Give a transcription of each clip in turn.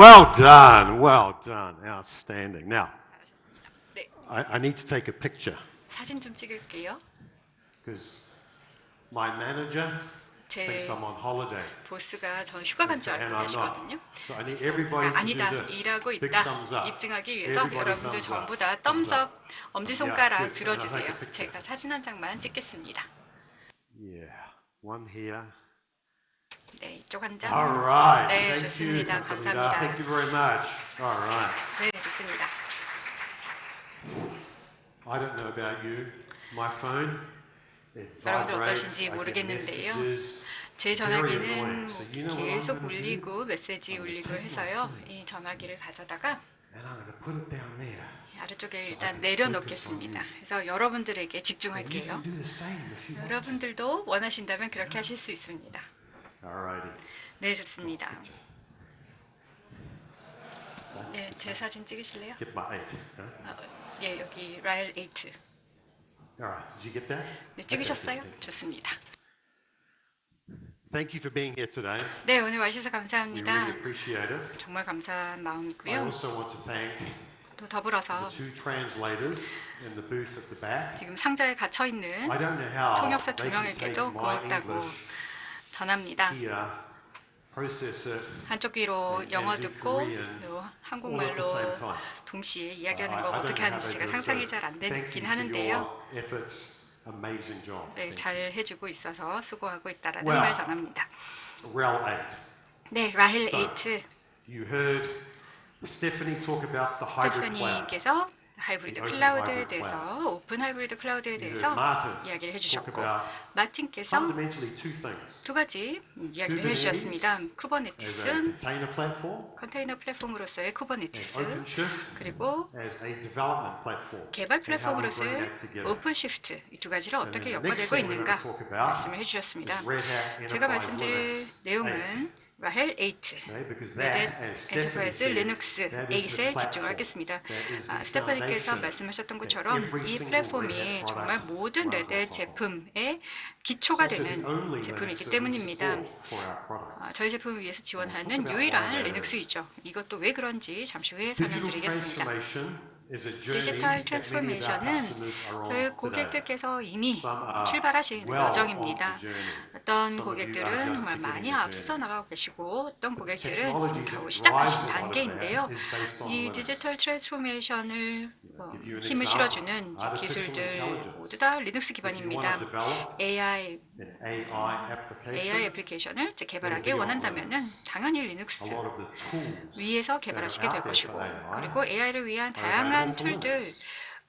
Well done, well done, outstanding. Now, 잘하셨습니다. 네, I need to take a picture 사진 좀 찍을게요. because my manager thinks 제 I'm on holiday. 보스가 전 휴가 간 줄 And 알고 I'm 계시거든요. not. So I need 그래서 everybody 내가 to do 아니다, this. 일하고 Big 있다 thumbs up. 입증하기 위해서 Everybody 여러분들 thumbs 전부 up. 다 Thumbs up. 덤섭 엄지손가락 Yeah, good. And I take 들어주세요. a picture. 제가 사진 한 장만 찍겠습니다. Yeah, one here. 네, 이쪽 한 장. All right. 네, Thank you. 좋습니다. 감사합니다. 감사합니다. Thank you very much. All right. 네, 좋습니다. I don't know about you. My phone. It 여러분들 vibrates. 어떠신지 I get 모르겠는데요. messages. 제 Very 전화기는 annoying. So you know what I'm 계속 gonna do? 울리고 메시지 울리고 해서요. 이 전화기를 가져다가 And I'm going to put it down there. 아래쪽에 일단 내려놓겠습니다. 그래서 여러분들에게 You 집중할게요. can do the same if you want. 여러분들도 원하신다면 그렇게 하실 수 있습니다. Alrighty. 네, 좋습니다. 네, 제 사진 찍으실래요? Get my 8. Huh? 예, 여기 라일 8. Alright. Did you get that? 네, 찍으셨어요? 좋습니다. Thank you for being here today. 네, 오늘 와주셔서 We 감사합니다. really appreciate it. 정말 감사한 I 마음이고요. also want to thank 또 더불어서 the two translators in the booth at the back. 지금 상자에 갇혀 있는 I don't know how 통역사 두 they can take 명에게도 my 고맙다고 English 전합니다. here, process it 한쪽 귀로 영어 and do 듣고 Korean 또 all at the 한국말로 same time. 동시에 이야기하는 I 거 don't 어떻게 know how 하는지 they 제가 do it, 상상이 so 잘 안 thank 되긴 you for 하는데요. your efforts. Amazing job. 네, Thank 잘 해주고 있어서 수고하고 있다라는 Well. 말 전합니다. you. Rel 8. 네, 라헬 So, 8 You heard Stephanie talk about the hybrid cloud. 스테파니께서 하이브리드 오픈 클라우드에 하이브리드 대해서 오픈 하이브리드 클라우드에 You 대해서 heard Martin 이야기를 talk 해주셨고 about 마틴께서 fundamentally two things. 두 가지 이야기를 Kubernetes 해주셨습니다. As a 쿠버네티스, container platform 컨테이너 플랫폼으로서의 and 쿠버네티스, OpenShift 그리고 as a development platform. 개발 and how we bring 플랫폼으로서의 that together. 오픈시프트 이 두 가지를 And 어떻게 then the next 엮어내고 thing we're 있는가 going to talk about 말씀을 해주셨습니다. is Red Hat 제가 Enterprise 말씀드릴 Linux 8. 내용은 라헬 8 Okay, because 레드 that, as Stephanie 엔터프라이즈 said, 리눅스 that is the 8에 platform 집중하겠습니다. that is the 스테파니께서 foundation 말씀하셨던 that 것처럼 every 이 single 플랫폼이 Red Hat 정말 product 모든 runs 레드 on top of. 제품의 기초가 Also the 되는 only 제품이기 Linux that we 때문입니다. support for our products. 저희 제품을 위해서 지원하는 talk about 유일한 why that 리눅스이죠. 이것도 왜 그런지 잠시 후에 Digital 설명드리겠습니다. transformation is a journey 디지털 that many of our 트랜스포메이션은 customers are on 저희 today. 고객들께서 이미 Some are 출발하신 well 여정입니다. on the journey. 어떤 Some of you are 고객들은 just 정말 beginning 많이 the 앞서 journey. 나가고 계시고 어떤 고객들은 technology 지금 that 겨우 drives 시작하신 a lot of 단계인데요. that is based on 이 Linux. 디지털 트랜스포메이션을 give you an 힘을 example. 실어주는 이제 Artificial 기술들 intelligence. 모두 다 리눅스 If you 기반입니다. want to develop AI an AI application, 애플리케이션을 이제 개발하길 be on 원한다면은 Linux. 당연히 a 리눅스 lot of the tools 위에서 that 개발하시게 are 될 out there 것이고 for AI 그리고 AI를 위한 are 다양한 available for 툴들 Linux.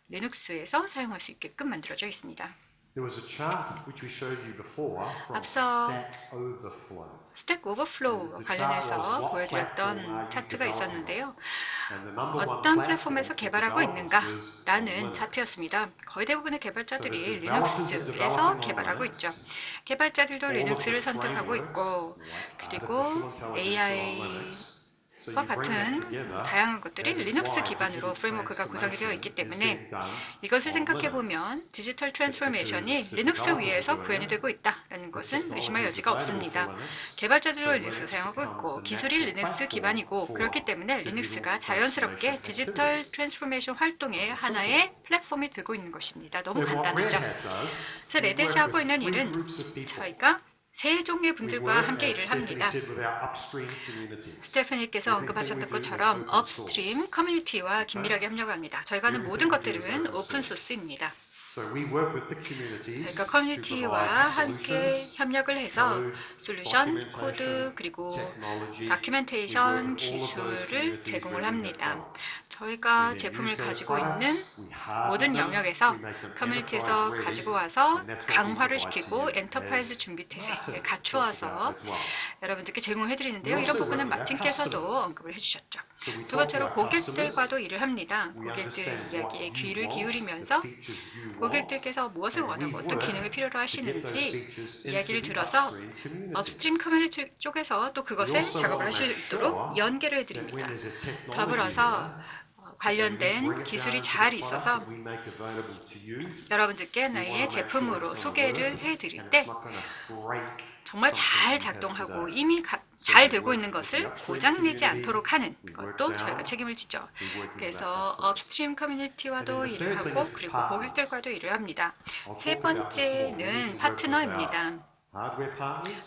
리눅스에서 사용할 수 있게끔 만들어져 있습니다. There was a chart which we showed you before from 앞서 Stack Overflow. 스택 오버플로우 관련해서 보여드렸던 차트가 있었는데요. And the number one 어떤 platform 플랫폼에서 for 개발하고 developers was 있는가라는 Linux. 차트였습니다. 거의 대부분의 개발자들이 So the 리눅스에서 developers are 개발하고 developing 있죠. on 개발자들도 All of 리눅스를 the 선택하고 frameworks, 있고 like 그리고 artificial intelligence AI on Linux. So 와 you bring that 같은 together, 다양한 것들이 that is 리눅스 why 기반으로 digital 프레임워크가 구성이 되어 있기 transformation is 때문에 being done 이것을 on 생각해 Linux. 보면 디지털 트랜스포메이션이 the 리눅스 developers 위에서 are doing 구현이 it. 되고 있다라는 것은 의심할 technology is 여지가 available 없습니다. for Linux. 개발자들도 So 리눅스 Linux 사용하고 becomes 있고 the 기술이 natural 리눅스 platform 기반이고 for 그렇기 때문에 digital 리눅스가 transformation 자연스럽게 디지털 activities. 트랜스포메이션 활동의 하나의 플랫폼이 되고 있는 것입니다. 너무 And what Red 간단하죠. Hat does, 그래서 we 레드햇이 work 하고 with 있는 three 일은 groups of people. 저희가 세 종류의 We 분들과 work, 함께 as 일을 Stephanie 합니다. said, with our upstream communities. 스테파니께서 언급하셨던 것처럼 업스트림 커뮤니티와 긴밀하게 협력합니다. 저희가 하는 모든 것들은 오픈 소스입니다. So we work with the communities 그러니까 to 커뮤니티와 provide 함께 solutions, 협력을 해서 code, 솔루션, 코드, documentation, 그리고 technology. 다큐멘테이션, We work with all of those 기술을 communities 제공을 where we have 합니다. products. 저희가 We then 제품을 use those 가지고 있는 products, we harden 모든 them, 영역에서 we make them 커뮤니티에서 enterprise ready, 가지고 와서 and that's what we 강화를 provide 시키고 to you 엔터프라이즈 as 준비 태세를 Martin 갖추어서 talked about as well. 여러분들께 제공해 드리는데요. We 이런 also 부분은 work with our 마틴께서도 customers. 언급을 해주셨죠. So we 두 talk to 번째로 our 고객들과도 customers. 일을 합니다. We 고객들 understand what 이야기에 you 귀를 want, 기울이면서 the features you want, 고객들께서 무엇을 and we 원하고 어떤 work 기능을 필요로 to get those 하시는지 features into 이야기를 the 들어서 upstream communities. 업스트림 커뮤니티 쪽에서 또 We 그것을 also 작업을 want to 하실 make 수 있도록 sure 연계를 that when 해드립니다. there's a technology 더불어서 there, 관련된 기술이 잘 있어서 여러분들께 나의 제품으로 소개를 해드릴 때 정말 잘 작동하고 이미 잘 되고 있는 것을 고장내지 않도록 하는 것도 저희가 책임을 지죠. 그래서 업스트림 커뮤니티와도 일을 하고 그리고 고객들과도 일을 합니다. 세 번째는 파트너입니다.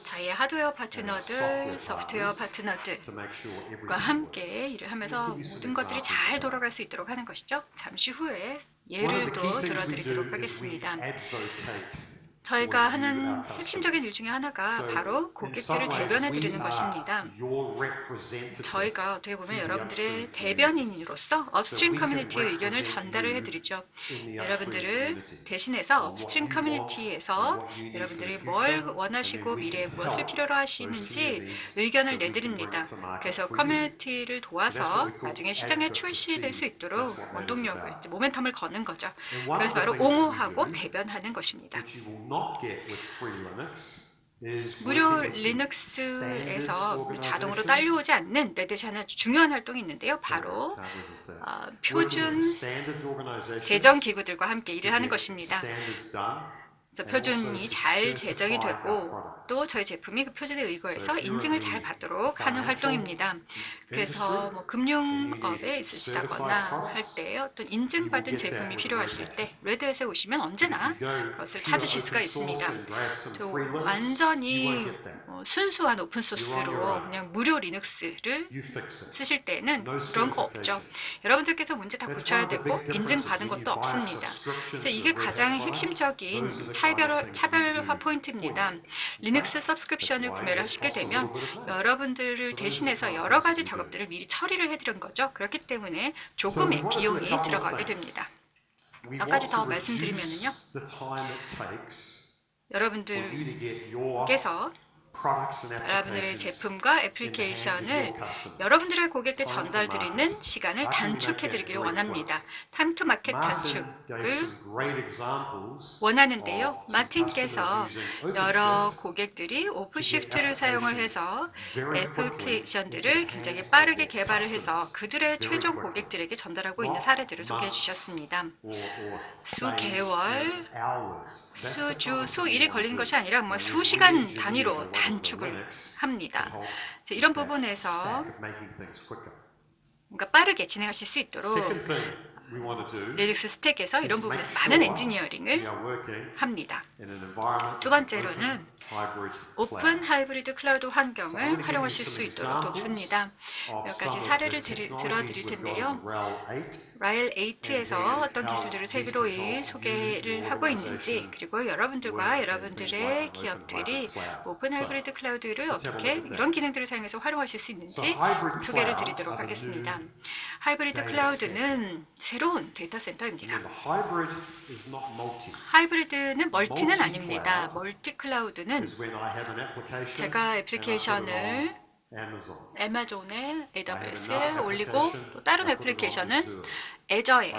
저희의 하드웨어 파트너들, 소프트웨어 파트너들과 함께 일을 하면서 모든 것들이 잘 돌아갈 수 있도록 하는 것이죠. 잠시 후에 예를 또 들어드리도록 하겠습니다. 저희가 하는 핵심적인 일 중에 하나가 바로 고객들을 대변해 드리는 것입니다. 저희가 어떻게 보면 여러분들의 대변인으로서 업스트림 커뮤니티의 의견을 전달을 해드리죠. 여러분들을 대신해서 업스트림 커뮤니티에서 여러분들이 뭘 원하시고 미래에 무엇을 필요로 하시는지 의견을 내드립니다. 그래서 커뮤니티를 도와서 나중에 시장에 출시될 수 있도록 원동력을, 모멘텀을 거는 거죠. 그래서 바로 옹호하고 대변하는 것입니다. 무료 리눅스에서 자동으로 딸려오지 않는 레드햇이 하나 중요한 활동이 있는데요. 바로 표준 제정 기구들과 함께 일을 하는 것입니다. 그래서 표준이 잘 제정이 되고 또 저희 제품이 그 표준에 의거해서 인증을 잘 받도록 하는 활동입니다. 그래서 뭐 금융업에 있으시다거나 할 때 어떤 인증받은 제품이 필요하실 때 레드햇에 오시면 언제나 그것을 찾으실 수가 있습니다. 완전히 순수한 오픈소스로 그냥 무료 리눅스를 쓰실 때는 그런 거 없죠. 여러분들께서 문제 다 고쳐야 되고 인증받은 것도 없습니다. 그래서 이게 가장 핵심적인 차별화 포인트입니다. 리눅스 서브스크립션을 구매를 하시게 되면 여러분들을 대신해서 여러 가지 작업들을 미리 처리를 해드린 거죠. 그렇기 때문에 조금의 비용이 들어가게 됩니다. 몇 가지 더 말씀드리면요. 여러분들께서 여러분들의 제품과 애플리케이션을 여러분들의 고객께 전달드리는 시간을 단축해드리기를 원합니다. 타임 투 마켓 단축을 원하는데요. 마틴께서 여러 고객들이 오픈시프트를 사용을 해서 애플리케이션들을 굉장히 빠르게 개발을 해서 그들의 최종 고객들에게 전달하고 있는 사례들을 소개해 주셨습니다. 수개월, 수주, 수일이 걸리는 것이 아니라 뭐 수시간 단위로 단축을 합니다. 이런 부분에서 뭔가 빠르게 진행하실 수 있도록 리눅스 스택에서 이런 부분에서 많은 엔지니어링을 합니다. 두 번째로는 오픈 하이브리드 클라우드 환경을 활용하실 수 있도록 돕습니다. 몇 가지 사례를 들어드릴 텐데요. 라일 8에서 어떤 기술들을 새로이 소개를 하고 있는지, 그리고 여러분들과 여러분들의 기업들이 오픈 하이브리드 클라우드를 어떻게 이런 기능들을 사용해서 활용하실 수 있는지 소개를 드리도록 하겠습니다. 하이브리드 클라우드는 새로운 데이터 센터입니다. 하이브리드는 멀티는 아닙니다. 멀티 클라우드는 제가 애플리케이션을 애마존에 AWS에 올리고 또 다른 애플리케이션은 애저에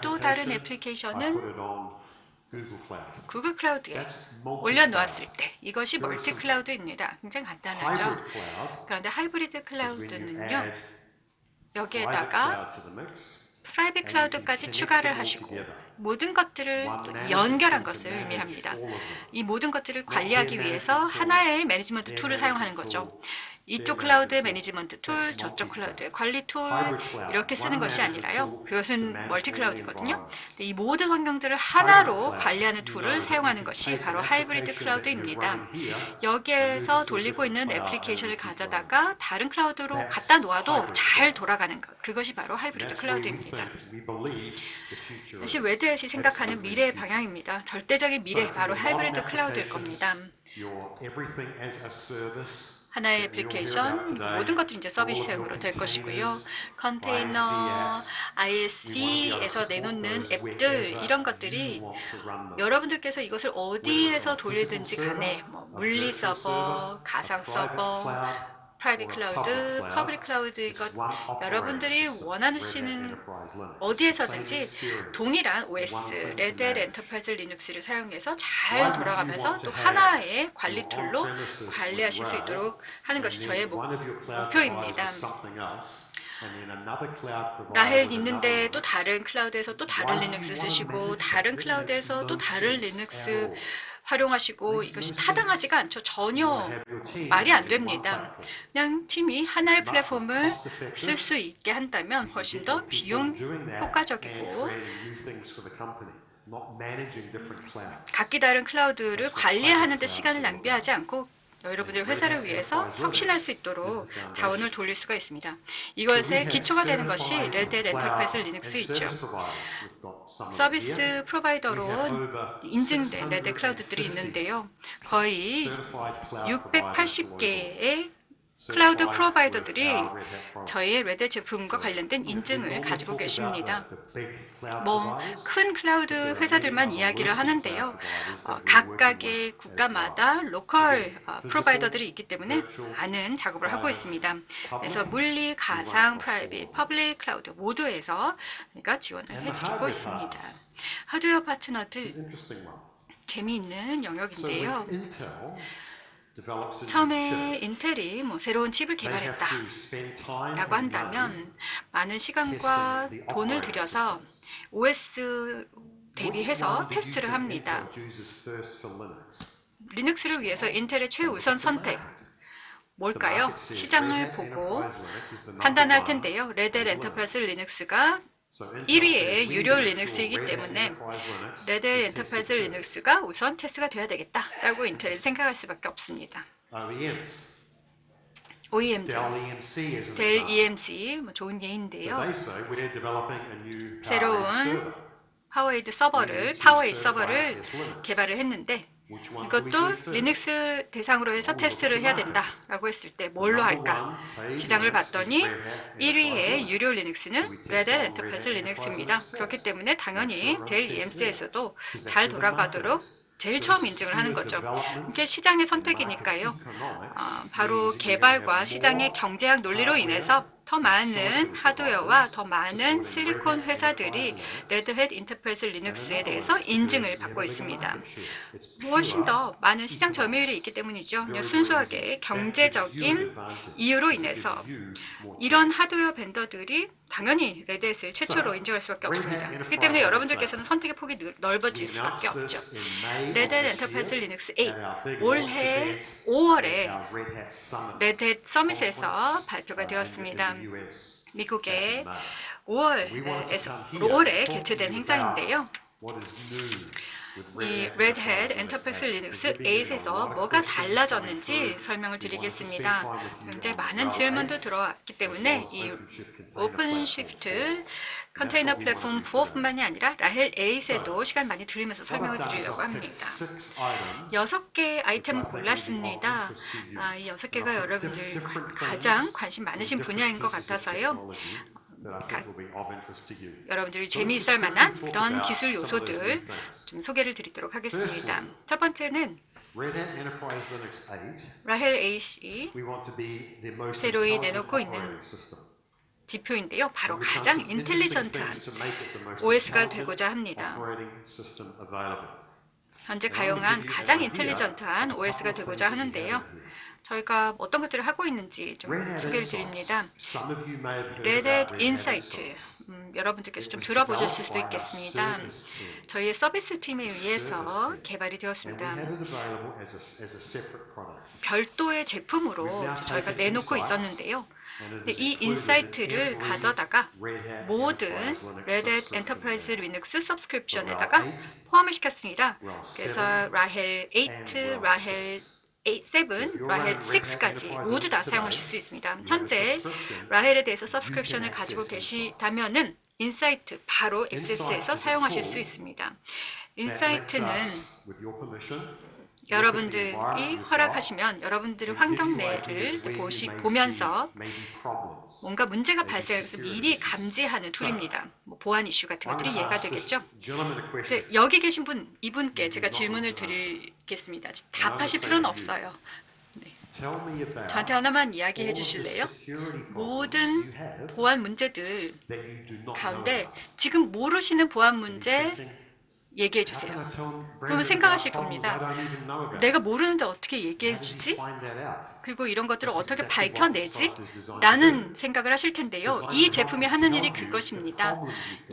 또 다른 애플리케이션은 구글 클라우드에 올려놓았을 때 이것이 멀티 클라우드입니다. 굉장히 간단하죠. 그런데 하이브리드 클라우드는요. 여기에다가 프라이빗 클라우드까지 추가를 하시고 모든 것들을 연결한 것을 의미합니다. 이 모든 것들을 관리하기 위해서 하나의 매니지먼트 툴을 사용하는 거죠. 이쪽 클라우드의 매니지먼트 툴, 저쪽 클라우드의 관리 툴 이렇게 쓰는 것이 아니라요. 그것은 멀티 클라우드거든요. 이 모든 환경들을 하나로 관리하는 툴을 사용하는 것이 바로 하이브리드 클라우드입니다. 여기에서 돌리고 있는 애플리케이션을 가져다가 다른 클라우드로 갖다 놓아도 잘 돌아가는 것. 그것이 바로 하이브리드 클라우드입니다. 사실 레드햇이 생각하는 미래의 방향입니다. 절대적인 미래, 바로 하이브리드 클라우드일 겁니다. 하나의 애플리케이션, 모든 것들이 이제 서비스형으로 될 것이고요. 컨테이너, ISV에서 내놓는 앱들, 이런 것들이 여러분들께서 이것을 어디에서 돌리든지 간에 물리 서버, 가상 서버, 프라이빗 클라우드, 퍼블릭 클라우드 이것 여러분들이 원하시는 어디에서든지 동일한 OS, 레드햇 엔터프라이즈 리눅스를 사용해서 잘 돌아가면서 또 하나의 관리 툴로 관리하실 수 있도록 하는 것이 저의 목표입니다. 라헬 있는데 또 다른 클라우드에서 또 다른 리눅스 쓰시고 다른 클라우드에서 또 다른 리눅스 활용하시고 이것이 타당하지가 않죠. 전혀 말이 안 됩니다. 그냥 팀이 하나의 플랫폼을 쓸 수 있게 한다면 훨씬 더 비용 효과적이고 각기 다른 클라우드를 관리하는 데 시간을 낭비하지 않고 여러분들의 회사를 위해서 혁신할 수 있도록 자원을 돌릴 수가 있습니다. 이것의 기초가 되는 것이 레드햇 엔터프라이즈 리눅스 있죠. 서비스 프로바이더로 인증된 레드햇 클라우드들이 있는데요. 거의 680개의 클라우드 프로바이더들이 저희의 레드햇 제품과 관련된 인증을 가지고 계십니다. 큰 클라우드 회사들만 이야기를 하는데요. 각각의 국가마다 로컬 프로바이더들이 있기 때문에 많은 작업을 하고 있습니다. 그래서 물리, 가상, 프라이빗, 퍼블릭 클라우드 모두에서 저희가 지원을 해드리고 있습니다. 하드웨어 파트너들 재미있는 영역인데요. 처음에 인텔이 새로운 칩을 개발했다 라고 한다면 많은 시간과 돈을 들여서 OS 대비해서 테스트를 합니다. 리눅스를 위해서 인텔의 최우선 선택 뭘까요? 시장을 보고 판단할 텐데요. 레드햇 엔터프라이즈 리눅스가 1위의 유료 리눅스이기 때문에 레드햇 엔터프라이즈 리눅스가 우선 테스트가 돼야 되겠다라고 인텔은 생각할 수밖에 없습니다. OEM들, 델 EMC 좋은 예인데요. 새로운 파워에이드 서버를 개발을 했는데 이것도 리눅스 대상으로 해서 테스트를 해야 된다라고 했을 때 뭘로 할까? 시장을 봤더니 1위의 유료 리눅스는 레드햇 엔터프라이즈 리눅스입니다. 그렇기 때문에 당연히 델 EMC에서도 잘 돌아가도록 제일 처음 인증을 하는 거죠. 이게 시장의 선택이니까요. 바로 개발과 시장의 경제학 논리로 인해서 더 많은 하드웨어와 더 많은 실리콘 회사들이 레드햇 엔터프라이즈 리눅스에 대해서 인증을 받고 있습니다. 훨씬 더 많은 시장 점유율이 있기 때문이죠. 그냥 순수하게 경제적인 이유로 인해서 이런 하드웨어 벤더들이 당연히 레드햇을 최초로 인정할 수밖에 없습니다. 그렇기 때문에 여러분들께서는 선택의 폭이 넓어질 수밖에 없죠. 레드햇 엔터프라이즈 리눅스 8 올해 5월에 레드햇 서밋에서 발표가 되었습니다. 미국의 5월에 개최된 행사인데요. 이 레드햇 엔터프라이즈 리눅스 8에서 뭐가 달라졌는지 설명을 드리겠습니다. 굉장히 많은 질문도 들어왔기 때문에 이 오픈시프트 컨테이너 플랫폼 4뿐만이 아니라 라헬 8에도 시간 많이 들이면서 설명을 드리려고 합니다. 6개 아이템을 골랐습니다. 이 6개가 여러분들 가장 관심 많으신 분야인 것 같아서요. 여러분들이 재미있을 만한 그런 기술 요소들 좀 소개를 드리도록 하겠습니다. 첫 번째는 라헬 8이 새로이 내놓고 있는 지표인데요. 바로 가장 인텔리전트한 OS가 되고자 합니다. 현재 가용한 가장 인텔리전트한 OS가 되고자 하는데요. 저희가 어떤 것들을 하고 있는지 좀 소개를 드립니다. 레드햇 인사이트, 여러분들께서 좀 들어보셨을 수도 있겠습니다. 저희의 서비스 팀에 의해서 개발이 되었습니다. 별도의 제품으로 저희가 내놓고 있었는데요. 이 인사이트를 가져다가 모든 레드햇 엔터프라이즈 리눅스 서브스크립션에다가 포함을 시켰습니다. 그래서 라헬 8, 라헬 7, 라헬 6까지 모두 다 사용하실 수 있습니다. 현재 라헬에 대해서 서브스크립션을 가지고 계시다면은 인사이트 바로 액세스해서 사용하실 수 있습니다. 인사이트는 여러분들이 허락하시면 여러분들의 환경 내를 보면서 뭔가 문제가 발생해서 미리 감지하는 툴입니다. 보안 이슈 같은 것들이 이해가 되겠죠? 여기 계신 분, 이분께 제가 질문을 드리겠습니다. 답하실 필요는 없어요. 네. 저한테 하나만 이야기해 주실래요? 모든 보안 문제들 가운데 지금 모르시는 보안 문제 얘기해 주세요. 그러면 생각하실 겁니다. 내가 모르는데 어떻게 얘기해 주지? 그리고 이런 것들을 어떻게 밝혀내지? 라는 생각을 하실 텐데요. 이 제품이 하는 일이 그것입니다.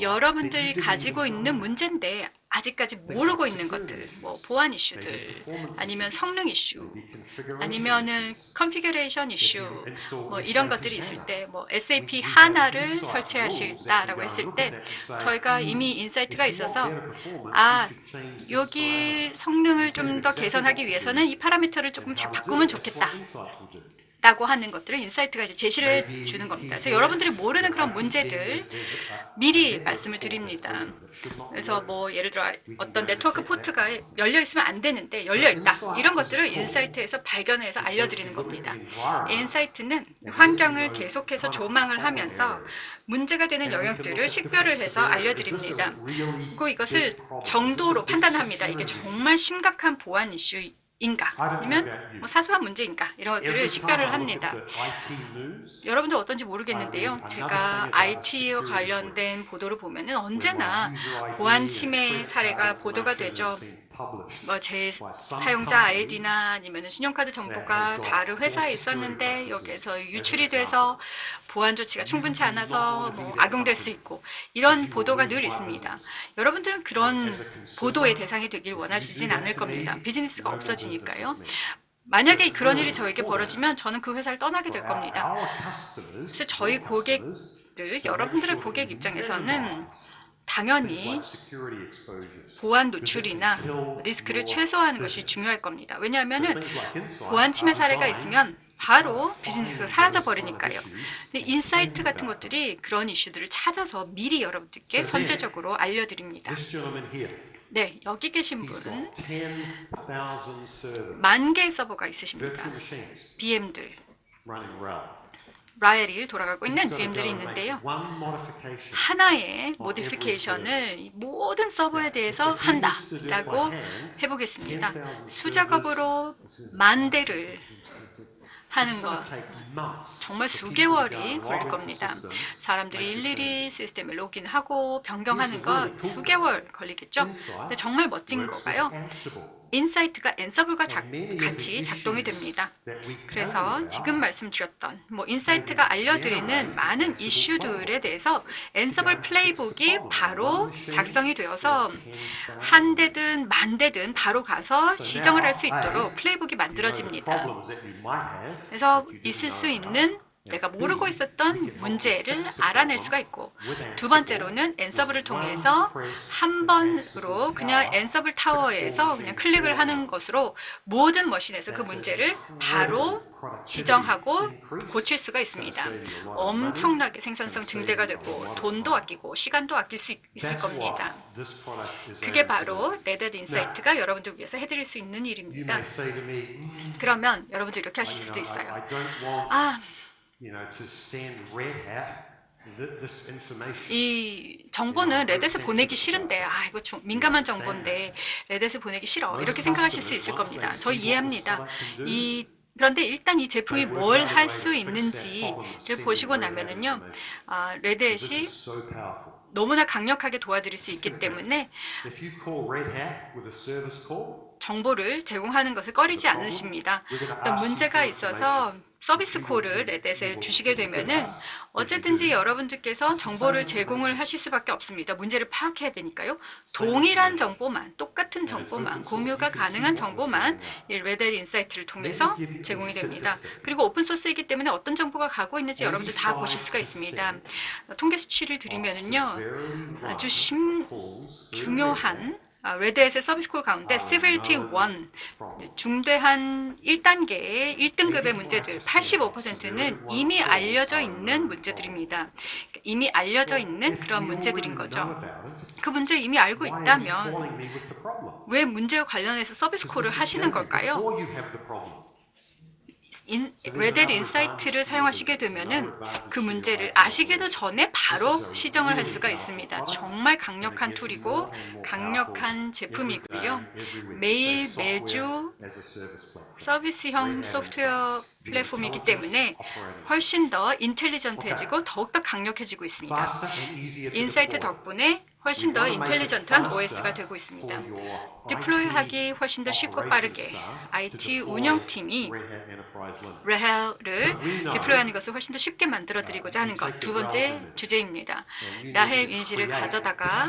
여러분들이 가지고 있는 문제인데 아직까지 모르고 있는 것들, 뭐 보안 이슈들, 아니면 성능 이슈, 아니면은 컨피규레이션 이슈, 뭐 이런 것들이 있을 때, 뭐 SAP 하나를 설치하실다라고 했을 때, 저희가 이미 인사이트가 있어서 여기 성능을 좀 더 개선하기 위해서는 이 파라미터를 조금 잘 바꾸면 좋겠다. 라고 하는 것들을 인사이트가 이제 제시를 해주는 겁니다. 그래서 여러분들이 모르는 그런 문제들 미리 말씀을 드립니다. 그래서 뭐 예를 들어 어떤 네트워크 포트가 열려 있으면 안 되는데 열려 있다. 이런 것들을 인사이트에서 발견해서 알려드리는 겁니다. 인사이트는 환경을 계속해서 조망을 하면서 문제가 되는 영역들을 식별을 해서 알려드립니다. 그리고 이것을 정도로 판단합니다. 이게 정말 심각한 보안 이슈 인가 아니면 뭐 사소한 문제인가 이런 것들을 식별을 합니다. 여러분들 어떤지 모르겠는데요. 제가 IT와 관련된 보도를 보면은 언제나 보안 침해 사례가 보도가 되죠. 뭐 제 사용자 아이디나 아니면 신용카드 정보가 다른 회사에 있었는데 여기에서 유출이 돼서 보안 조치가 충분치 않아서 뭐 악용될 수 있고 이런 보도가 늘 있습니다. 여러분들은 그런 보도의 대상이 되길 원하시진 않을 겁니다. 비즈니스가 없어지니까요. 만약에 그런 일이 저에게 벌어지면 저는 그 회사를 떠나게 될 겁니다. 그래서 저희 고객들, 여러분들의 고객 입장에서는 당연히 보안 노출이나 리스크를 최소화하는 것이 중요할 겁니다. 왜냐하면 보안 침해 사례가 있으면 바로 비즈니스가 사라져 버리니까요. 근데 인사이트 같은 것들이 그런 이슈들을 찾아서 미리 여러분들께 선제적으로 알려드립니다. 네, 여기 계신 분 10,000개의 서버가 있으십니다. VM들, 라엘이 돌아가고 있는 VM들이 있는데요. 하나의 모디피케이션을 모든 서버에 대해서 한다라고 해보겠습니다. 수작업으로 10,000대를 하는 것 정말 수개월이 걸릴 겁니다. 사람들이 일일이 시스템에 로그인하고 변경하는 것 수개월 걸리겠죠? 근데 정말 멋진 거가요. 인사이트가 앤서블과 같이 작동이 됩니다. 그래서 지금 말씀드렸던 뭐 인사이트가 알려드리는 많은 이슈들에 대해서 앤서블 플레이북이 바로 작성이 되어서 한 대든 만 대든 바로 가서 시정을 할 수 있도록 플레이북이 만들어집니다. 그래서 있을 수 있는 내가 모르고 있었던 문제를 알아낼 수가 있고, 두 번째로는 앤서블을 통해서 한 번으로 그냥 앤서블 타워에서 그냥 클릭을 하는 것으로 모든 머신에서 그 문제를 바로 시정하고 고칠 수가 있습니다. 엄청나게 생산성 증대가 되고 돈도 아끼고 시간도 아낄 수 있을 겁니다. 그게 바로 레드햇 인사이트가 여러분들 위해서 해드릴 수 있는 일입니다. 그러면 여러분들 이렇게 하실 수도 있어요. 이 정보는 레드햇에 보내기 싫은데 이거 좀 민감한 정보인데 레드햇에 보내기 싫어 이렇게 생각하실 수 있을 겁니다. 저 이해합니다. 그런데 일단 이 제품이 뭘 할 수 있는지를 보시고 나면은요, 레드햇이 너무나 강력하게 도와드릴 수 있기 때문에 정보를 제공하는 것을 꺼리지 않으십니다. 어떤 문제가 있어서 서비스 콜을 레드햇에 주시게 되면은 어쨌든지 여러분들께서 정보를 제공을 하실 수밖에 없습니다. 문제를 파악해야 되니까요. 동일한 정보만, 똑같은 정보만, 공유가 가능한 정보만 이 레드햇 인사이트를 통해서 제공이 됩니다. 그리고 오픈소스이기 때문에 어떤 정보가 가고 있는지 여러분들 다 보실 수가 있습니다. 통계 수치를 드리면은요, 아주 중요한 레드햇의 서비스 콜 가운데 Severity 1, 중대한 1단계의 1등급의 문제들 85%는 이미 알려져 있는 문제들입니다. 이미 알려져 있는 그런 문제들인 거죠. 그 문제 이미 알고 있다면 왜 문제와 관련해서 서비스 콜을 하시는 걸까요? 레드햇 인사이트를 사용하시게 되면은 그 문제를 아시기도 전에 바로 시정을 할 수가 있습니다. 정말 강력한 툴이고 강력한 제품이고요. 매주 서비스형 소프트웨어 플랫폼이기 때문에 훨씬 더 인텔리전트해지고 더욱더 강력해지고 있습니다. 인사이트 덕분에 훨씬 더 인텔리전트한 OS가 되고 있습니다. 디플로이하기 훨씬 더 쉽고 빠르게 IT 운영팀이 라헬을 디플로이하는 것을 훨씬 더 쉽게 만들어드리고자 하는 것, 두 번째 주제입니다. 라헬 이미지를 가져다가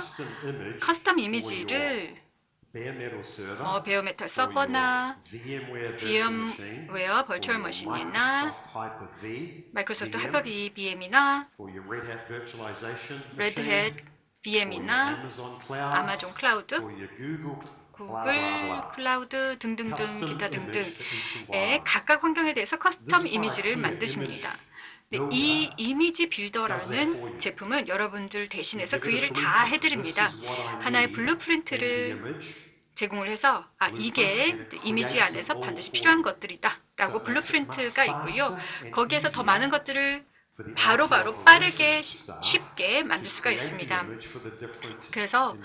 커스텀 이미지를 베어메탈 서버나 VM웨어 버추얼 머신이나 마이크로소프트 하이퍼 VM이나 레드햇 VM이나 아마존 클라우드, 구글 클라우드 등등등 기타 등등의 각각 환경에 대해서 커스텀 이미지를 만드십니다. 이 이미지 빌더라는 제품은 여러분들 대신해서 그 일을 다 해드립니다. 하나의 블루프린트를 제공을 해서 이게 이미지 안에서 반드시 필요한 것들이다 라고 블루프린트가 있고요. 거기에서 더 많은 것들을 바로바로 빠르게 쉽게 만들 수가 있습니다. 그래서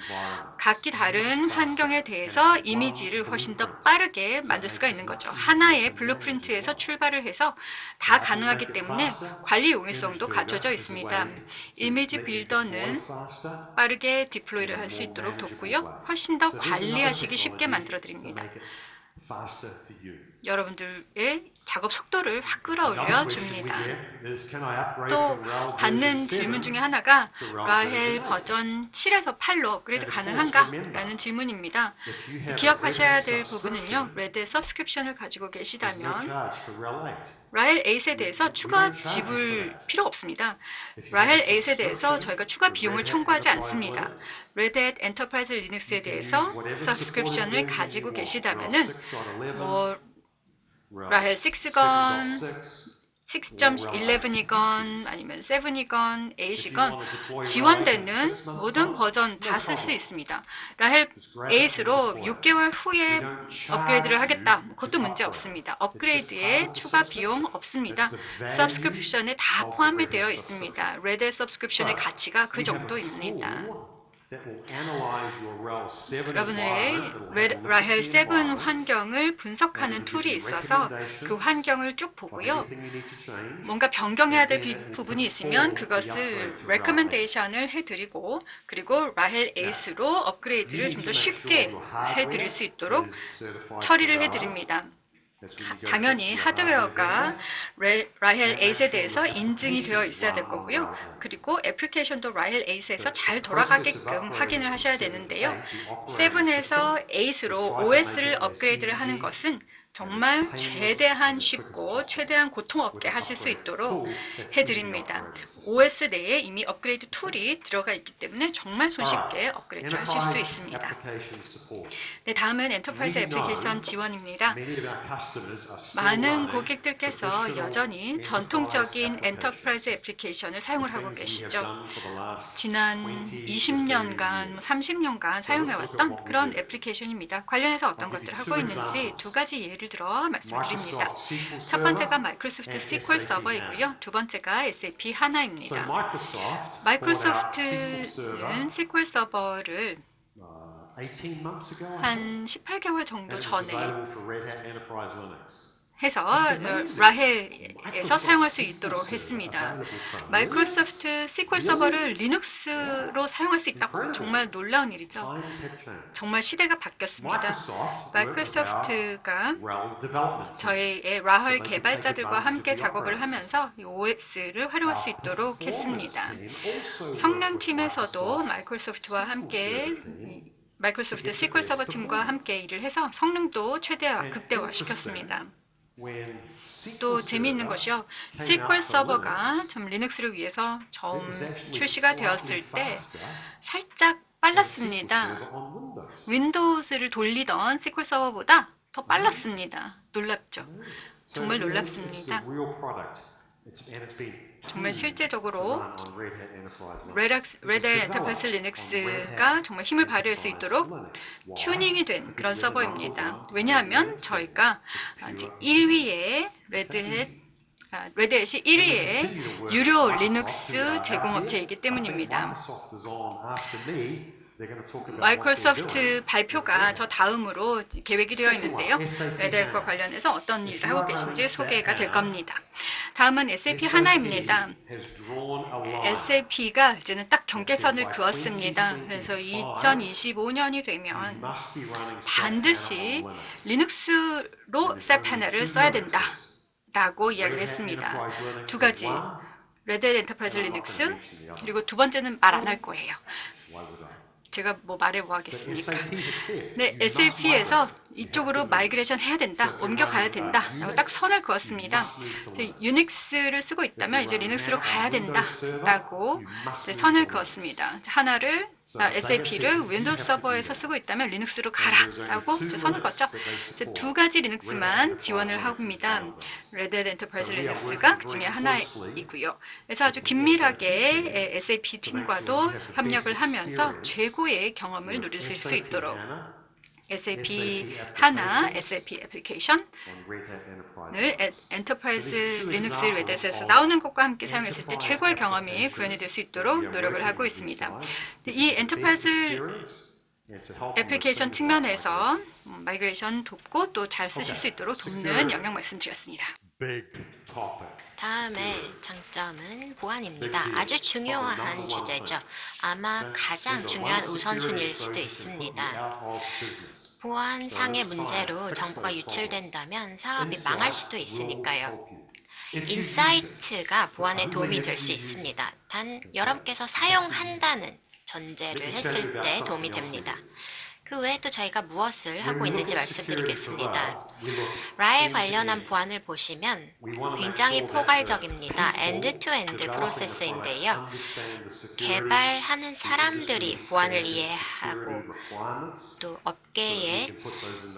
각기 다른 환경에 대해서 이미지를 훨씬 더 빠르게 만들 수가 있는 거죠. 하나의 블루프린트에서 출발을 해서 다 가능하기 때문에 관리 용이성도 갖춰져 있습니다. 이미지 빌더는 빠르게 디플로이를 할 수 있도록 돕고요. 훨씬 더 관리하시기 쉽게 만들어 드립니다. 여러분들의 작업 속도를 확 끌어올려 줍니다. 또 받는 질문 중에 하나가 라헬 버전 7에서 8로 업그레이드 가능한가? 라는 질문입니다. 기억하셔야 될 부분은요. 레드 서브스크립션을 가지고 계시다면 라헬 8에 대해서 추가 지불 필요 없습니다. 라헬 8에 대해서 저희가 추가 비용을 청구하지 않습니다. 레드햇 엔터프라이즈 리눅스에 대해서 서브스크립션을 가지고 계시다면은 라헬 6건, 6.11이건 아니면 7이건, 8이건 지원되는 모든 버전 다 쓸 수 있습니다. 라헬 8으로 6개월 후에 업그레이드를 하겠다. 그것도 문제 없습니다. 업그레이드에 추가 비용 없습니다. 서브스크립션에 다 포함이 되어 있습니다. 레드 서브스크립션의 가치가 그 정도입니다. 여러분들의 라헬 7 환경을 분석하는 툴이 있어서 그 환경을 쭉 보고요. 뭔가 변경해야 될 부분이 있으면 그것을 레커멘데이션을 해드리고 그리고 라헬 8으로 업그레이드를 좀 더 쉽게 해드릴 수 있도록 처리를 해드립니다. 당연히 하드웨어가 라헬 8에 대해서 인증이 되어 있어야 될 거고요. 그리고 애플리케이션도 라헬 8에서 잘 돌아가게끔 확인을 하셔야 되는데요. 7에서 8으로 OS를 업그레이드를 하는 것은 정말 최대한 쉽고 최대한 고통 없게 하실 수 있도록 해드립니다. OS 내에 이미 업그레이드 툴이 들어가 있기 때문에 정말 손쉽게 업그레이드를 하실 수 있습니다. 네, 다음은 엔터프라이즈 애플리케이션 지원입니다. 많은 고객들께서 여전히 전통적인 엔터프라이즈 애플리케이션을 사용을 하고 계시죠. 지난 20년간, 30년간 사용해왔던 그런 애플리케이션입니다. 관련해서 어떤 것들을 하고 있는지 두 가지 예를 들어 말씀드립니다. 첫 번째가 마이크로소프트 SQL 서버이고요. 두 번째가 SAP 하나입니다. 마이크로소프트는 SQL 서버를 한 18개월 정도 전에 해서 라헬에서 사용할 수 있도록 했습니다. 마이크로소프트 SQL 서버를 리눅스로 사용할 수 있다고 정말 놀라운 일이죠. 정말 시대가 바뀌었습니다. 마이크로소프트가 저희의 라헬 개발자들과 함께 작업을 하면서 이 OS를 활용할 수 있도록 했습니다. 성능팀에서도 마이크로소프트와 함께 마이크로소프트 SQL 서버 팀과 함께 일을 해서 성능도 최대화, 극대화시켰습니다. 또 재미있는 것이요. SQL 서버가 좀 리눅스를 위해서 처음 출시가 되었을 때 살짝 빨랐습니다. 윈도우즈를 돌리던 SQL 서버보다 더 빨랐습니다. 놀랍죠? 정말 놀랍습니다. 정말 실제적으로 레드 엔터프라이즈 리눅스가 정말 힘을 발휘할 수 있도록 튜닝이 된 그런 서버입니다. 왜냐하면 저희가 1위에 레드햇이 1위의 유료 리눅스 제공업체이기 때문입니다. 마이크로소프트 발표가 저 다음으로 계획이 되어 있는데요. 레드햇과 관련해서 어떤 일을 하고 계신지 소개가 될 겁니다. 다음은 SAP 하나입니다. SAP가 이제는 딱 경계선을 그었습니다. 그래서 2025년이 되면 반드시 리눅스로 SAP 하나를 써야 된다 라고 이야기를 했습니다. 두 가지, 레드햇 엔터프라이즈 리눅스, 그리고 두 번째는 말 안 할 거예요. 제가 뭐 말해 뭐 하겠습니까? 네, SAP에서 이쪽으로 마이그레이션 해야 된다, 옮겨가야 된다 라고 딱 선을 그었습니다. 유닉스를 쓰고 있다면 이제 리눅스로 가야 된다 라고 선을 그었습니다. 하나를 SAP를 윈도우 서버에서 쓰고 있다면 리눅스로 가라 라고 선을 그었죠. 두 가지 리눅스만 지원을 합니다. 레드햇 엔터프라이즈 리눅스가 그 중에 하나이고요. 그래서 아주 긴밀하게 SAP 팀과도 협력을 하면서 최고의 경험을 누리실 수 있도록 SAP 하나, SAP 애플리케이션을 엔터프라이즈 리눅스 레드햇에서 나오는 것과 함께 사용했을 때 최고의 경험이 구현이 될 수 있도록 노력을 하고 있습니다. 이 엔터프라이즈 애플리케이션 측면에서 마이그레이션 돕고 또 잘 쓰실 수 있도록 돕는 영역 말씀드렸습니다. 다음의 장점은 보안입니다. 아주 중요한 주제죠. 아마 가장 중요한 우선순위일 수도 있습니다. 보안상의 문제로 정보가 유출된다면 사업이 망할 수도 있으니까요. 인사이트가 보안에 도움이 될 수 있습니다. 단 여러분께서 사용한다는 전제를 했을 때 도움이 됩니다. 그 외에도 저희가 무엇을 하고 있는지 말씀드리겠습니다. 라엘 관련한 보안을 보시면 굉장히 포괄적입니다. 엔드-투-엔드 프로세스인데요. 개발하는 사람들이 보안을 이해하고 또 업계에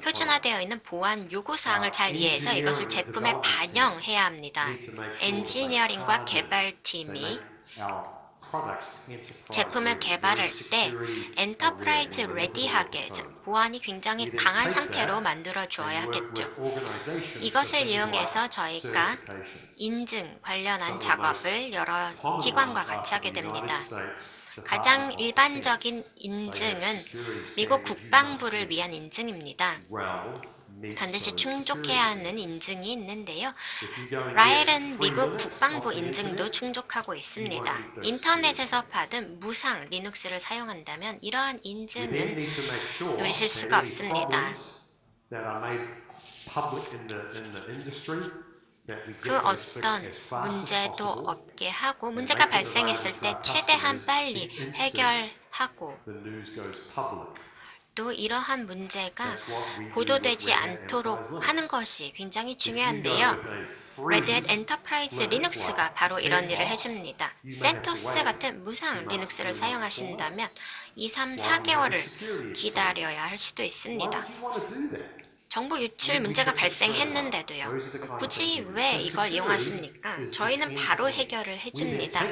표준화되어 있는 보안 요구사항을 잘 이해해서 이것을 제품에 반영해야 합니다. 엔지니어링과 개발팀이 제품을 개발할 때 엔터프라이즈 레디하게, 즉 보안이 굉장히 강한 상태로 만들어 주어야 하겠죠. 이것을 이용해서 저희가 인증 관련한 작업을 여러 기관과 같이 하게 됩니다. 가장 일반적인 인증은 미국 국방부를 위한 인증입니다. 반드시 충족해야 하는 인증이 있는데요. 라엘은 미국 국방부 인증도 충족하고 있습니다. 인터넷에서 받은 무상 리눅스를 사용한다면 이러한 인증은 누리실 수가 없습니다. 그 어떤 문제도 없게 하고 문제가 발생했을 때 최대한 빨리 해결하고 또 이러한 문제가 보도되지 않도록 하는 것이 굉장히 중요한데요. 레드햇 엔터프라이즈 리눅스가 바로 이런 일을 해줍니다. 세토스 같은 무상 리눅스를 사용하신다면 2, 3, 4개월을 기다려야 할 수도 있습니다. 정보 유출 문제가 발생했는데도요. 굳이 왜 이걸 이용하십니까? 저희는 바로 해결을 해줍니다.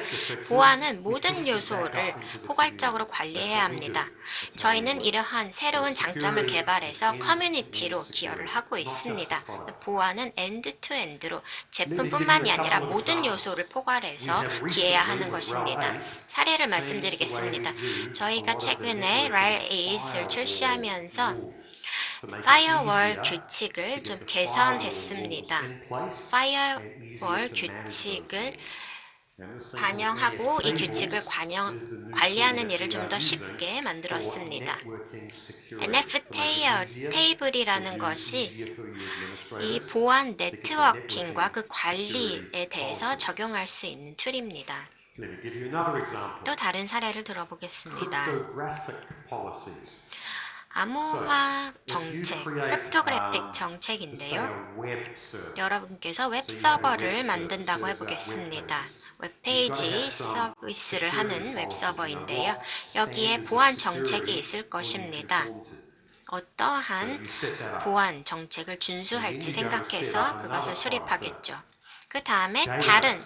보안은 모든 요소를 포괄적으로 관리해야 합니다. 저희는 이러한 새로운 장점을 개발해서 커뮤니티로 기여를 하고 있습니다. 보안은 엔드-투-엔드로 제품뿐만이 아니라 모든 요소를 포괄해서 기해야 하는 것입니다. 사례를 말씀드리겠습니다. 저희가 최근에 라엘 8을 출시하면서 파이어월 규칙을 좀 개선했습니다. 파이어월 규칙을 반영하고 이 규칙을 관리하는 일을 좀 더 쉽게 만들었습니다. NF 테이블이라는 것이 이 보안 네트워킹과 그 관리에 대해서 적용할 수 있는 툴입니다. 또 다른 사례를 들어보겠습니다. 암호화 정책, 크립토그래픽 정책인데요. 여러분께서 웹서버를 만든다고 해보겠습니다. 웹페이지 서비스를 하는 웹서버인데요. 여기에 보안 정책이 있을 것입니다. 어떠한 보안 정책을 준수할지 생각해서 그것을 수립하겠죠. 그 다음에 다른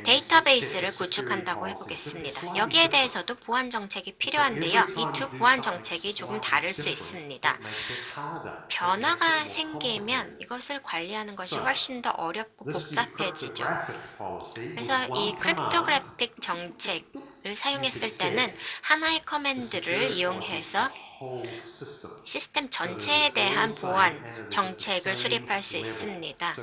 데이터베이스를 구축한다고 해보겠습니다. 여기에 대해서도 보안 정책이 필요한데요. 이 두 보안 정책이 조금 다를 수 있습니다. 변화가 생기면 이것을 관리하는 것이 훨씬 더 어렵고 복잡해지죠. 그래서 이 크립토그래픽 정책 사용했을 때는 하나의 커맨드를 이용해서 시스템 전체에 대한 보안 정책을 수립할 수 있습니다.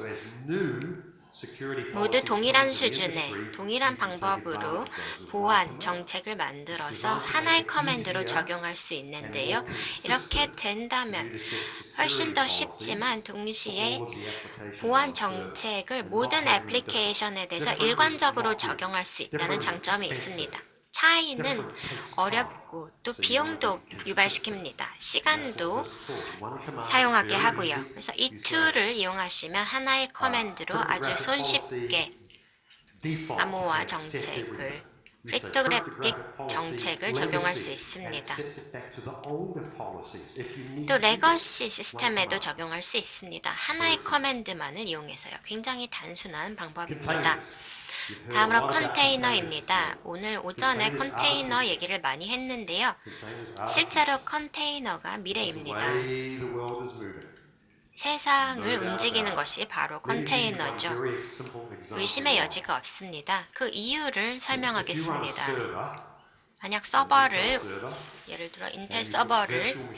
모두 동일한 수준의 동일한 방법으로 보안 정책을 만들어서 하나의 커맨드로 적용할 수 있는데요. 이렇게 된다면 훨씬 더 쉽지만 동시에 보안 정책을 모든 애플리케이션에 대해서 일관적으로 적용할 수 있다는 장점이 있습니다. 차이는 어렵고 또 비용도 유발시킵니다. 시간도 사용하게 하고요. 그래서 이 툴을 이용하시면 하나의 커맨드로 아주 손쉽게 암호화 정책을, 크립토그래픽 정책을 적용할 수 있습니다. 또 레거시 시스템에도 적용할 수 있습니다. 하나의 커맨드만을 이용해서요. 굉장히 단순한 방법입니다. 다음으로 컨테이너입니다. 오늘 오전에 컨테이너 얘기를 많이 했는데요. 실제로 컨테이너가 미래입니다. 세상을 움직이는 것이 바로 컨테이너죠. 의심의 여지가 없습니다. 그 이유를 설명하겠습니다. 만약 서버를, 예를 들어 인텔 서버를,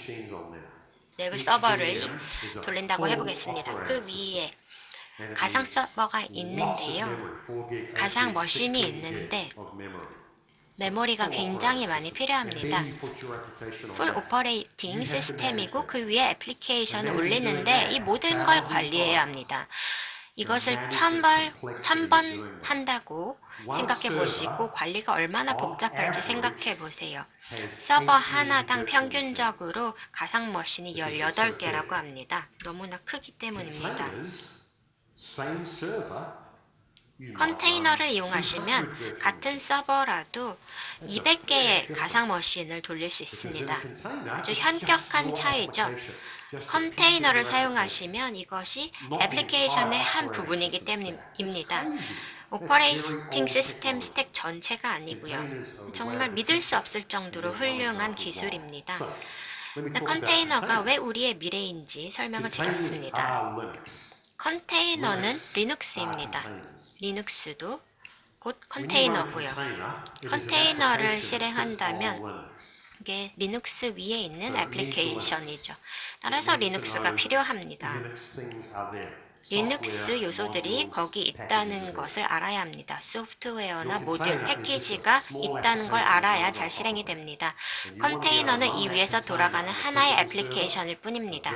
내부 서버를 돌린다고 해보겠습니다. 그 위에 가상 서버가 있는데요. 가상 머신이 있는데 메모리가 굉장히 많이 필요합니다. 풀 오퍼레이팅 시스템이고 그 위에 애플리케이션을 올리는데 이 모든 걸 관리해야 합니다. 이것을 1000번 한다고 생각해 보시고 관리가 얼마나 복잡할지 생각해 보세요. 서버 하나당 평균적으로 가상 머신이 18개라고 합니다. 너무나 크기 때문입니다. 컨테이너를 이용하시면 같은 서버라도 200개의 가상 머신을 돌릴 수 있습니다. 아주 현격한 차이죠. 컨테이너를 사용하시면 이것이 애플리케이션의 한 부분이기 때문입니다. 오퍼레이팅 시스템 스택 전체가 아니고요. 정말 믿을 수 없을 정도로 훌륭한 기술입니다. 컨테이너가 왜 우리의 미래인지 설명을 드렸습니다. 컨테이너는 리눅스입니다. 리눅스도 곧 컨테이너고요. 컨테이너를 실행한다면 이게 리눅스 위에 있는 애플리케이션이죠. 따라서 리눅스가 필요합니다. 리눅스 요소들이 거기 있다는 것을 알아야 합니다. 소프트웨어나 모듈, 패키지가 있다는 걸 알아야 잘 실행이 됩니다. 컨테이너는 이 위에서 돌아가는 하나의 애플리케이션일 뿐입니다.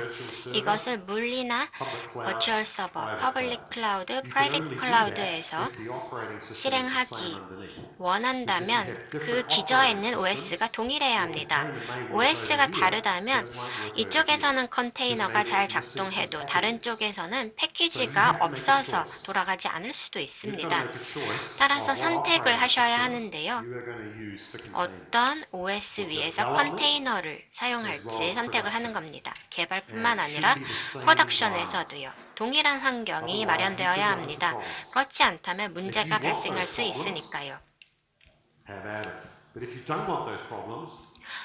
이것을 물리나 버추얼 서버, 퍼블릭 클라우드, 프라이빗 클라우드에서 실행하기 원한다면 그 기저에 있는 OS가 동일해야 합니다. OS가 다르다면 이쪽에서는 컨테이너가 잘 작동해도 다른 쪽에서는 패키지가 없어서 돌아가지 않을 수도 있습니다. 따라서 선택을 하셔야 하는데요. 어떤 OS 위에서 컨테이너를 사용할지 선택을 하는 겁니다. 개발뿐만 아니라 프로덕션에서도요. 동일한 환경이 마련되어야 합니다. 그렇지 않다면 문제가 발생할 수 있으니까요.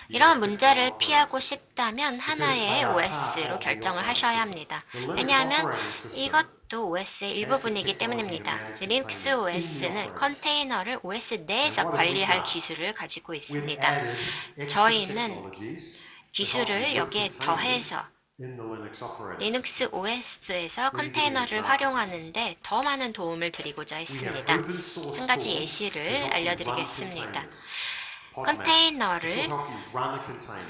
이런 문제를 피하고 싶다면 하나의 OS로 결정을 하셔야 합니다. 왜냐하면 이것도 OS의 일부분이기 때문입니다. 리눅스 OS는 컨테이너를 OS 내에서 관리할 기술을 가지고 있습니다. 저희는 기술을 여기에 더해서 리눅스 OS에서 컨테이너를 활용하는데 더 많은 도움을 드리고자 했습니다. 한 가지 예시를 알려드리겠습니다. 컨테이너를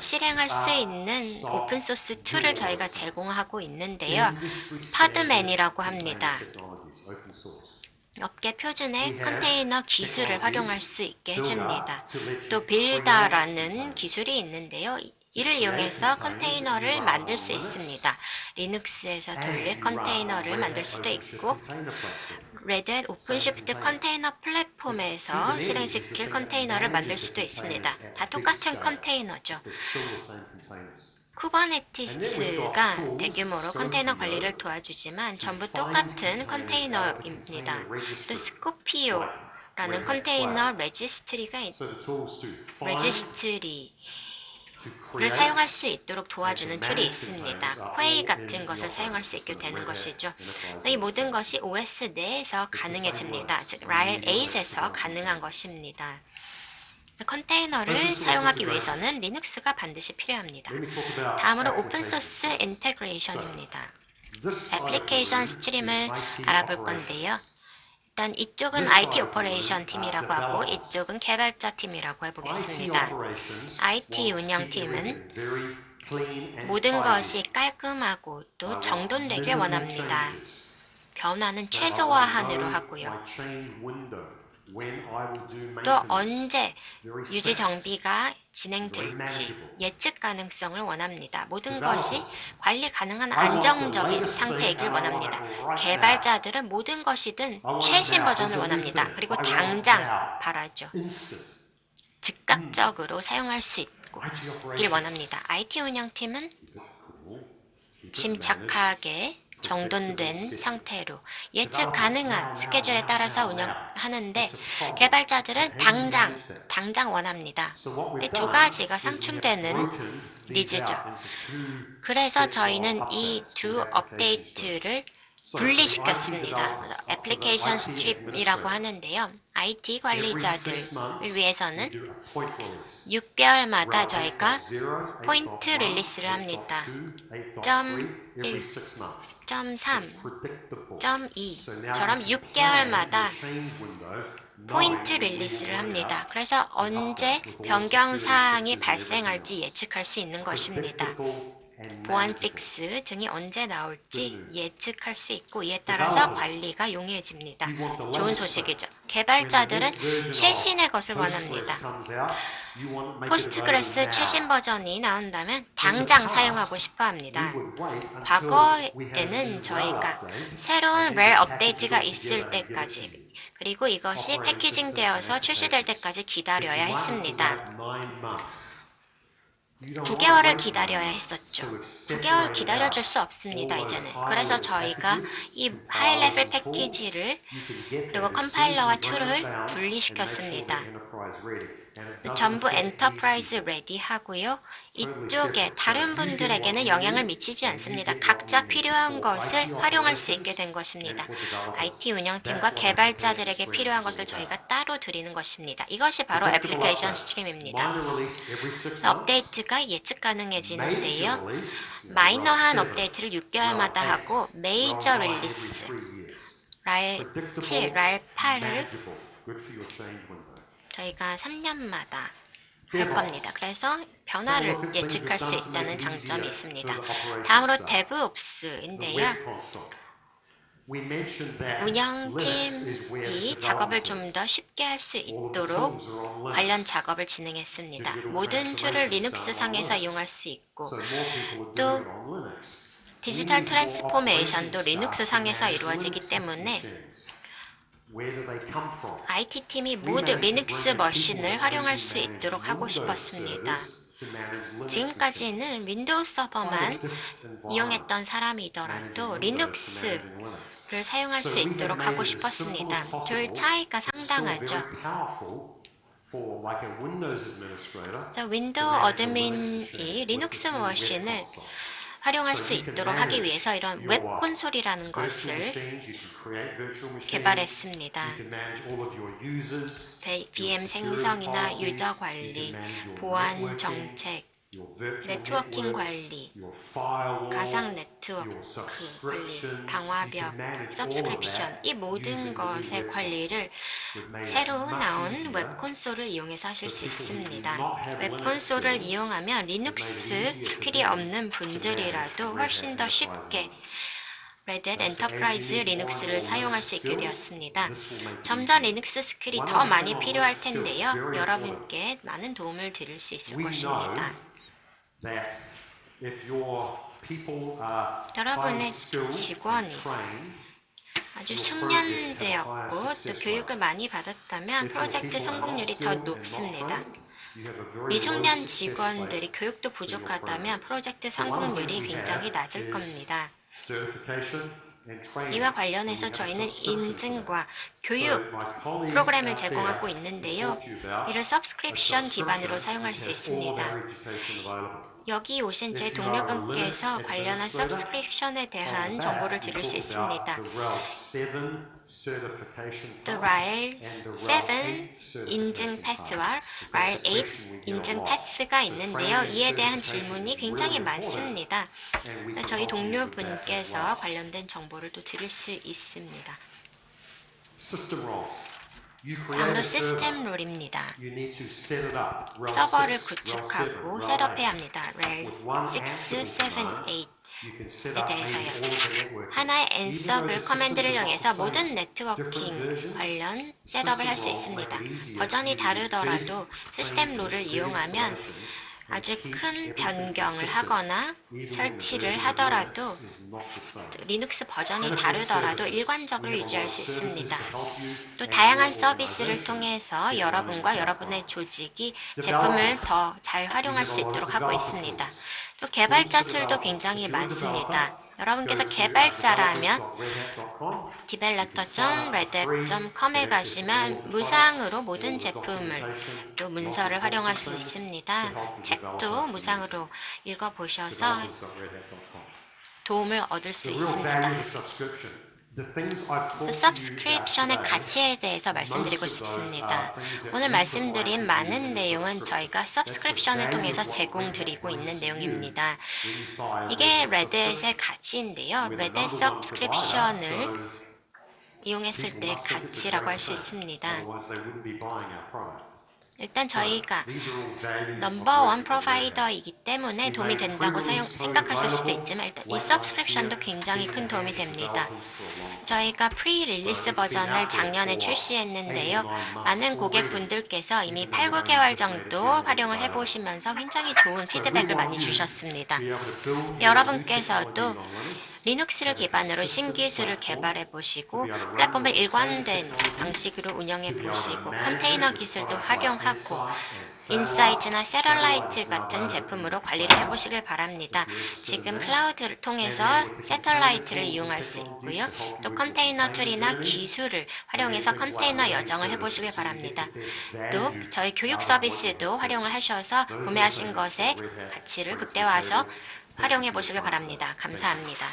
실행할 수 있는 오픈소스 툴을 저희가 제공하고 있는데요. 파드맨이라고 합니다. 업계 표준의 컨테이너 기술을 활용할 수 있게 해줍니다. 또 빌더라는 기술이 있는데요. 이를 이용해서 컨테이너를 만들 수 있습니다. 리눅스에서 돌릴 컨테이너를 만들 수도 있고 레드햇 오픈시프트 컨테이너 플랫폼에서 실행시킬 컨테이너를 만들 수도 있습니다. 다 똑같은 컨테이너죠. 쿠버네티스가 대규모로 컨테이너 관리를 도와주지만 전부 똑같은 컨테이너입니다. 또 스코피오라는 컨테이너 레지스트리를 사용할 수 있도록 도와주는 툴이 있습니다. 퀘이 같은 것을 사용할 수 있게 되는 것이죠. 이 모든 것이 OS 내에서 가능해집니다. 즉, 라일 8에서 가능한 것입니다. 컨테이너를 사용하기 위해서는 리눅스가 반드시 필요합니다. 다음으로 오픈소스 인테그레이션입니다. 애플리케이션 스트림을 알아볼 건데요. 일단 이쪽은 IT 오퍼레이션 팀이라고 하고 이쪽은 개발자 팀이라고 해보겠습니다. IT 운영팀은 모든 것이 깔끔하고 또 정돈되게 원합니다. 변화는 최소화하기로 하고요. 또 언제 유지 정비가 진행될지 예측 가능성을 원합니다. 모든 것이 관리 가능한 안정적인 상태이길 원합니다. 개발자들은 모든 것이든 최신 버전을 원합니다. 그리고 당장 바라죠. 즉각적으로 사용할 수 있길 원합니다. IT 운영팀은 침착하게 정돈된 상태로 예측 가능한 스케줄에 따라서 운영하는데 개발자들은 당장 원합니다. 이 두 가지가 상충되는 니즈죠. 그래서 저희는 이 두 업데이트를 분리시켰습니다. 애플리케이션 스트립이라고 하는데요. IT 관리자들을 위해서는 6개월마다 저희가 포인트 릴리스를 합니다. 1, 3, 2처럼 6개월마다 포인트 릴리스를 합니다. 그래서 언제 변경사항이 발생할지 예측할 수 있는 것입니다. 보안 픽스 등이 언제 나올지 예측할 수 있고 이에 따라서 관리가 용이해집니다. 좋은 소식이죠. 개발자들은 최신의 것을 원합니다. 포스트그레스 최신 버전이 나온다면 당장 사용하고 싶어 합니다. 과거에는 저희가 새로운 렐 업데이트가 있을 때까지 그리고 이것이 패키징되어서 출시될 때까지 기다려야 했습니다. 9개월을 기다려야 했었죠. 9개월 기다려줄 수 없습니다, 이제는. 그래서 저희가 이 하이 레벨 패키지를 그리고 컴파일러와 툴을 분리시켰습니다. 전부 엔터프라이즈 레디 하고요. 이쪽에 다른 분들에게는 영향을 미치지 않습니다. 각자 필요한 것을 활용할 수 있게 된 것입니다. IT 운영팀과 개발자들에게 필요한 것을 저희가 따로 드리는 것입니다. 이것이 바로 애플리케이션 스트림입니다. 업데이트가 예측 가능해지는데요. 마이너한 업데이트를 6개월마다 하고 메이저 릴리스 랄 7, 랄 8을 저희가 3년마다 할 겁니다. 그래서 변화를 예측할 수 있다는 장점이 있습니다. 다음으로 데브옵스인데요. 운영팀이 작업을 좀 더 쉽게 할 수 있도록 관련 작업을 진행했습니다. 모든 툴을 리눅스 상에서 이용할 수 있고 또 디지털 트랜스포메이션도 리눅스 상에서 이루어지기 때문에 IT팀이 모두 리눅스 머신을 활용을 수 있도록 하고 싶었습니다. 지금까지는 윈도우 서버만 이용했던 사람이더라도 리눅스를 사용할 수 있도록 하고 싶었습니다. 둘 차이가 상당하죠. 윈도우 어드민이 리눅스 머신을 활용할 수 있도록 하기 위해서 이런 웹 콘솔이라는 것을 개발했습니다. VM 생성이나 유저 관리, 보안 정책, 네트워킹 관리, 가상 네트워크 관리, 방화벽, 서브스크립션 이 모든 것의 관리를 새로 나온 웹 콘솔을 이용해서 하실 수 있습니다. 웹 콘솔을 이용하면 리눅스 스킬이 없는 분들이라도 훨씬 더 쉽게 레드햇 엔터프라이즈 리눅스를 사용할 수 있게 되었습니다. 점점 리눅스 스킬이 더 많이 필요할 텐데요. 여러분께 많은 도움을 드릴 수 있을 것입니다. 여러분의 직원이 아주 숙련되었고 또 교육을 많이 받았다면 프로젝트 성공률이 더 높습니다. 미숙련 직원들이 교육도 부족하다면 프로젝트 성공률이 굉장히 낮을 겁니다. 이와 관련해서 저희는 인증과 교육 프로그램을 제공하고 있는데요. 이를 서브스크립션 기반으로 사용할 수 있습니다. 여기 오신 제 동료분께서 관련한 서브스크립션에 대한 정보를 들을 수 있습니다. 또 RAL 7 인증 패스와 RAL 8 인증 패스가 있는데요. 이에 대한 질문이 굉장히 많습니다. 저희 동료분께서 관련된 정보를 또 들을 수 있습니다. 다음으로 시스템 롤입니다. 서버를 구축하고 셋업해야 합니다. RAL 6, 7, 8에 대해서요. 하나의 Ansible 커맨드를 이용해서 모든 네트워킹 관련 셋업을 할 수 있습니다. 버전이 다르더라도 시스템 롤을 이용하면 아주 큰 변경을 하거나 설치를 하더라도 리눅스 버전이 다르더라도 일관적으로 유지할 수 있습니다. 또 다양한 서비스를 통해서 여러분과 여러분의 조직이 제품을 더 잘 활용할 수 있도록 하고 있습니다. 또 개발자 툴도 굉장히 많습니다. 여러분께서 개발자라면 developer.redhat.com에 가시면 무상으로 모든 제품을 또 문서를 활용할 수 있습니다. 책도 무상으로 읽어보셔서 도움을 얻을 수 있습니다. 또 서브스크립션의 가치에 대해서 말씀드리고 싶습니다. 오늘 말씀드린 많은 내용은 저희가 서브스크립션을 통해서 제공드리고 있는 내용입니다. 이게 레드햇의 가치인데요. 레드햇 서브스크립션을 이용했을 때 가치라고 할 수 있습니다. 일단 저희가 넘버원 프로바이더이기 때문에 도움이 된다고 생각하실 수도 있지만 일단 이 서브스크립션도 굉장히 큰 도움이 됩니다. 저희가 프리-릴리스 버전을 작년에 출시했는데요. 많은 고객분들께서 이미 8, 9개월 정도 활용을 해보시면서 굉장히 좋은 피드백을 많이 주셨습니다. 여러분께서도 리눅스를 기반으로 신기술을 개발해보시고 플랫폼을 일관된 방식으로 운영해보시고 컨테이너 기술도 활용하고 인사이트나 세럴라이트 같은 제품으로 관리를 해보시길 바랍니다. 지금 클라우드를 통해서 세럴라이트를 이용할 수 있고요. 또 컨테이너 툴이나 기술을 활용해서 컨테이너 여정을 해보시길 바랍니다. 또 저희 교육 서비스도 활용을 하셔서 구매하신 것의 가치를 극대화해서 활용해 보시길 바랍니다. 감사합니다.